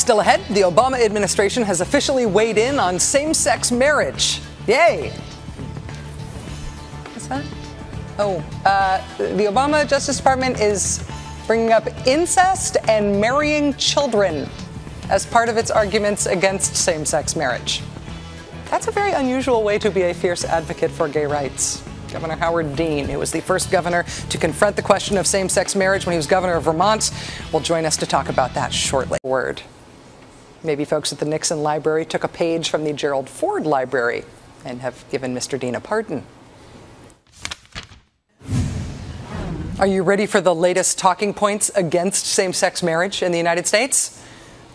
Still ahead, the Obama administration has officially weighed in on same-sex marriage. Yay! What's that? Oh, the Obama Justice Department is bringing up incest and marrying children as part of its arguments against same-sex marriage. That's a very unusual way to be a fierce advocate for gay rights. Governor Howard Dean, who was the first governor to confront the question of same-sex marriage when he was governor of Vermont, will join us to talk about that shortly. Maybe folks at the Nixon Library took a page from the Gerald Ford Library and have given Mr. Dean a pardon. Are you ready for the latest talking points against same-sex marriage in the United States?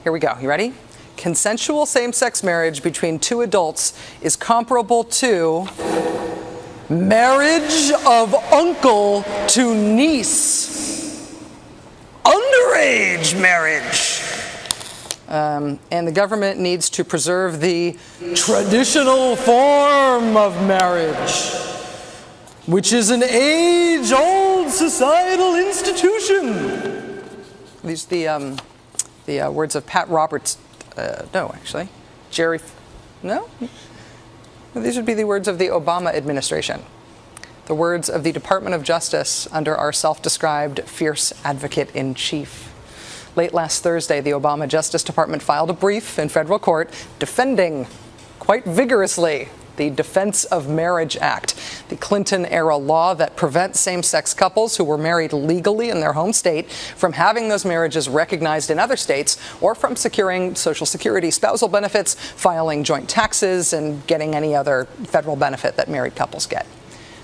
Here we go. You ready? Consensual same-sex marriage between two adults is comparable to marriage of uncle to niece. Underage marriage. And the government needs to preserve the traditional form of marriage, which is an age-old societal institution. These are the words of Pat Roberts. No, actually. No? These would be the words of the Obama administration. The words of the Department of Justice under our self-described fierce advocate-in-chief. Late last Thursday, the Obama Justice Department filed a brief in federal court defending, quite vigorously, the Defense of Marriage Act, the Clinton-era law that prevents same-sex couples who were married legally in their home state from having those marriages recognized in other states or from securing Social Security spousal benefits, filing joint taxes, and getting any other federal benefit that married couples get.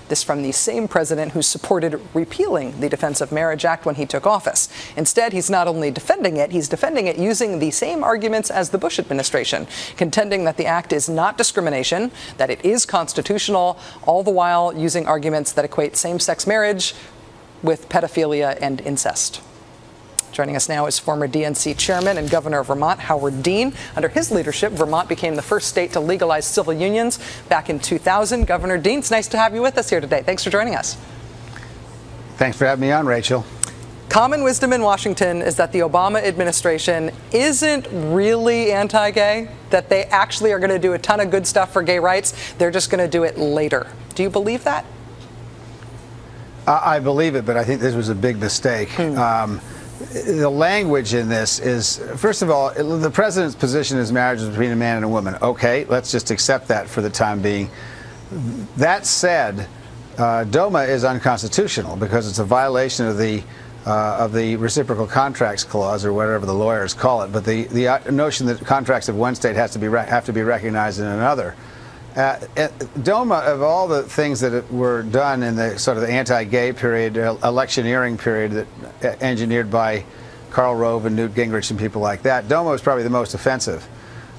This from the same president who supported repealing the Defense of Marriage Act when he took office. Instead, he's not only defending it, he's defending it using the same arguments as the Bush administration, contending that the act is not discrimination, that it is constitutional, all the while using arguments that equate same-sex marriage with pedophilia and incest. Joining us now is former DNC chairman and governor of Vermont, Howard Dean. Under his leadership, Vermont became the first state to legalize civil unions back in 2000. Governor Dean, it's nice to have you with us here today. Thanks for joining us. Thanks for having me on, Rachel. Common wisdom in Washington is that the Obama administration isn't really anti-gay, that they actually are going to do a ton of good stuff for gay rights. They're just going to do it later. Do you believe that? I believe it, but I think this was a big mistake. The language in this is, first of all, the president's position is marriage is between a man and a woman. Okay, let's just accept that for the time being. That said, DOMA is unconstitutional because it's a violation of the reciprocal contracts clause, or whatever the lawyers call it. But the notion that contracts of one state have to be recognized in another. DOMA, of all the things that were done in the sort of the anti-gay period, electioneering period that engineered by Karl Rove and Newt Gingrich and people like that, DOMA was probably the most offensive.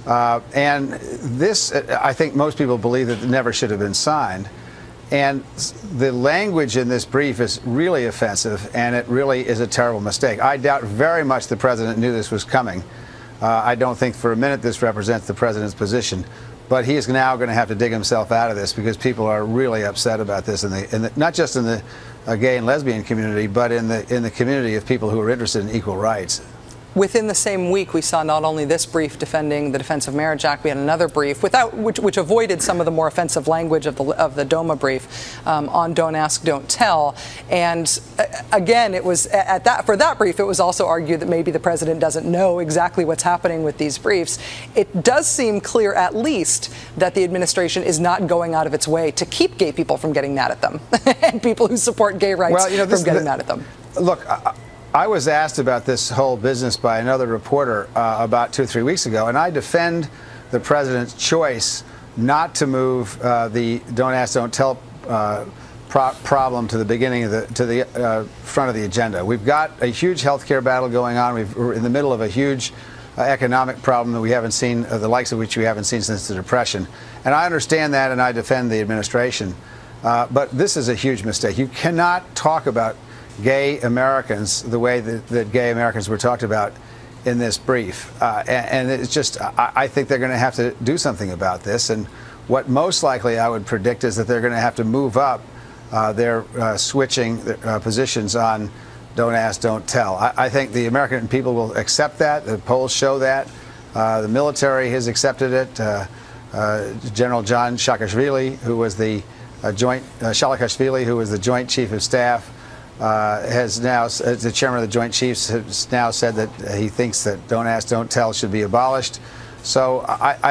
And this, I think most people believe that it never should have been signed. And the language in this brief is really offensive, and it really is a terrible mistake. I doubt very much the president knew this was coming. I don't think for a minute this represents the president's position. But he is now going to have to dig himself out of this because people are really upset about this, not just in the gay and lesbian community, but in the community of people who are interested in equal rights. Within the same week, we saw not only this brief defending the Defense of Marriage Act, we had another brief which avoided some of the more offensive language of the DOMA brief on Don't Ask, Don't Tell. And again, it was for that brief, it was also argued that maybe the president doesn't know exactly what's happening with these briefs. It does seem clear, at least, that the administration is not going out of its way to keep gay people from getting mad at them and people who support gay rights from getting mad at them. Look, I was asked about this whole business by another reporter about 2 or 3 weeks ago, and I defend the president's choice not to move the Don't Ask, Don't Tell problem to the beginning of the front of the agenda. We've got a huge health care battle going on. We're in the middle of a huge economic problem that we haven't seen, the likes of which we haven't seen since the Depression. And I understand that, and I defend the administration. But this is a huge mistake. You cannot talk about gay Americans the way that gay Americans were talked about in this brief. And it's just, I think they're going to have to do something about this. And what most likely I would predict is that they're going to have to move up their switching positions on don't ask, don't tell. I think the American people will accept that. The polls show that. The military has accepted it. General John Saakashvili, who was the Joint Chief of Staff, has now, as the chairman of the Joint Chiefs, has now said that he thinks that don't ask, don't tell should be abolished. So,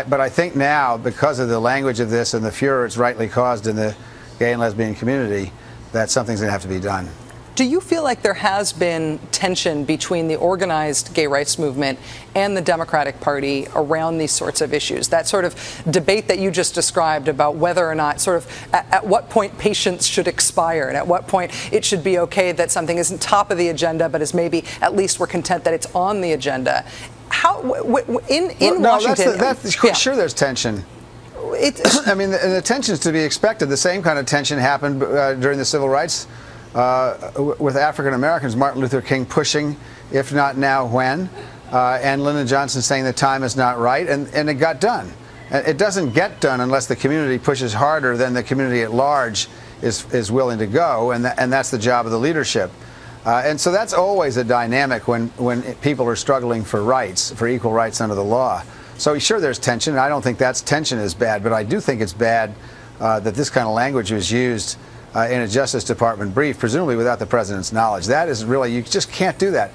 but I think now, because of the language of this and the furor it's rightly caused in the gay and lesbian community, that something's going to have to be done. Do you feel like there has been tension between the organized gay rights movement and the Democratic Party around these sorts of issues? That sort of debate that you just described about whether or not, sort of, at what point patience should expire and at what point it should be okay that something isn't top of the agenda, but is maybe at least we're content that it's on the agenda. How, in Washington? Sure, there's tension. I mean, the tension is to be expected. The same kind of tension happened during the civil rights with African Americans, Martin Luther King pushing, if not now, when, and Lyndon Johnson saying the time is not right, and it got done. And it doesn't get done unless the community pushes harder than the community at large is willing to go, and that's the job of the leadership. And so that's always a dynamic when people are struggling for rights, for equal rights under the law. So sure, there's tension. I don't think that's tension is bad, but I do think it's bad that this kind of language was used in a Justice Department brief, presumably without the president's knowledge. That is really, you just can't do that.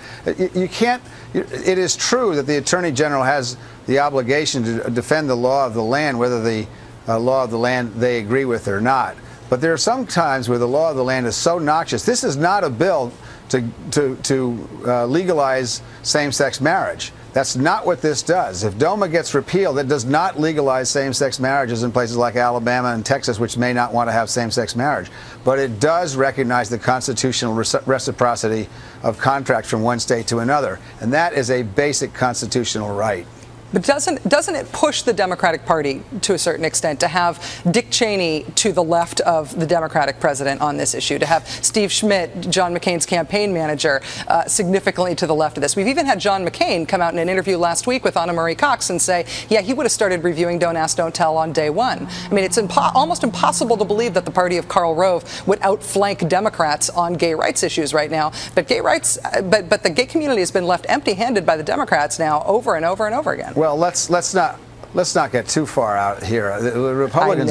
You can't. It is true that the Attorney General has the obligation to defend the law of the land, whether the law of the land they agree with or not. But there are some times where the law of the land is so noxious. This is not a bill to legalize same-sex marriage. That's not what this does. If DOMA gets repealed, it does not legalize same-sex marriages in places like Alabama and Texas, which may not want to have same-sex marriage. But it does recognize the constitutional reciprocity of contracts from one state to another. And that is a basic constitutional right. But doesn't it push the Democratic Party to a certain extent to have Dick Cheney to the left of the Democratic president on this issue, to have Steve Schmidt, John McCain's campaign manager, significantly to the left of this? We've even had John McCain come out in an interview last week with Anna Marie Cox and say, yeah, he would have started reviewing Don't Ask, Don't Tell on day one. I mean, it's almost impossible to believe that the party of Karl Rove would outflank Democrats on gay rights issues right now. But gay rights, but the gay community has been left empty-handed by the Democrats now over and over and over again. Well, let's not get too far out here. The Republicans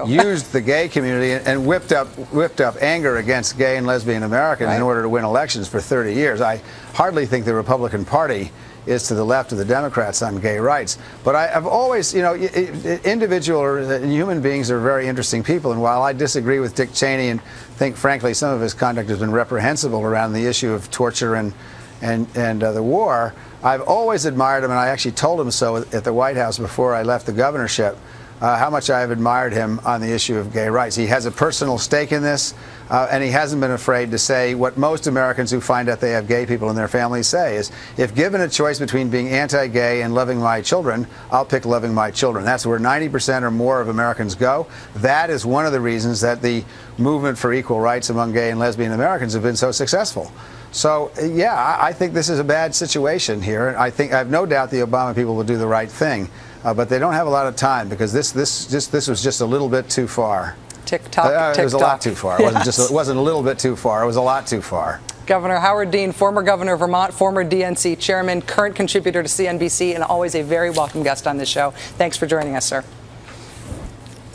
used the gay community and whipped up anger against gay and lesbian Americans in order to win elections for 30 years. I hardly think the Republican Party is to the left of the Democrats on gay rights. But I've always, you know, human beings are very interesting people. And while I disagree with Dick Cheney and think, frankly, some of his conduct has been reprehensible around the issue of torture and the war, I've always admired him, and I actually told him so at the White House before I left the governorship, how much I have admired him on the issue of gay rights. He has a personal stake in this, and he hasn't been afraid to say what most Americans who find out they have gay people in their families say is, if given a choice between being anti-gay and loving my children, I'll pick loving my children. That's where 90% or more of Americans go. That is one of the reasons that the movement for equal rights among gay and lesbian Americans have been so successful. So, yeah, I think this is a bad situation here. I have no doubt the Obama people will do the right thing, but they don't have a lot of time because this was just a little bit too far. Tick-tock, tick-tock. It was a lot too far. It wasn't a little bit too far. It was a lot too far. Governor Howard Dean, former governor of Vermont, former DNC chairman, current contributor to CNBC, and always a very welcome guest on this show. Thanks for joining us, sir.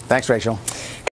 Thanks, Rachel.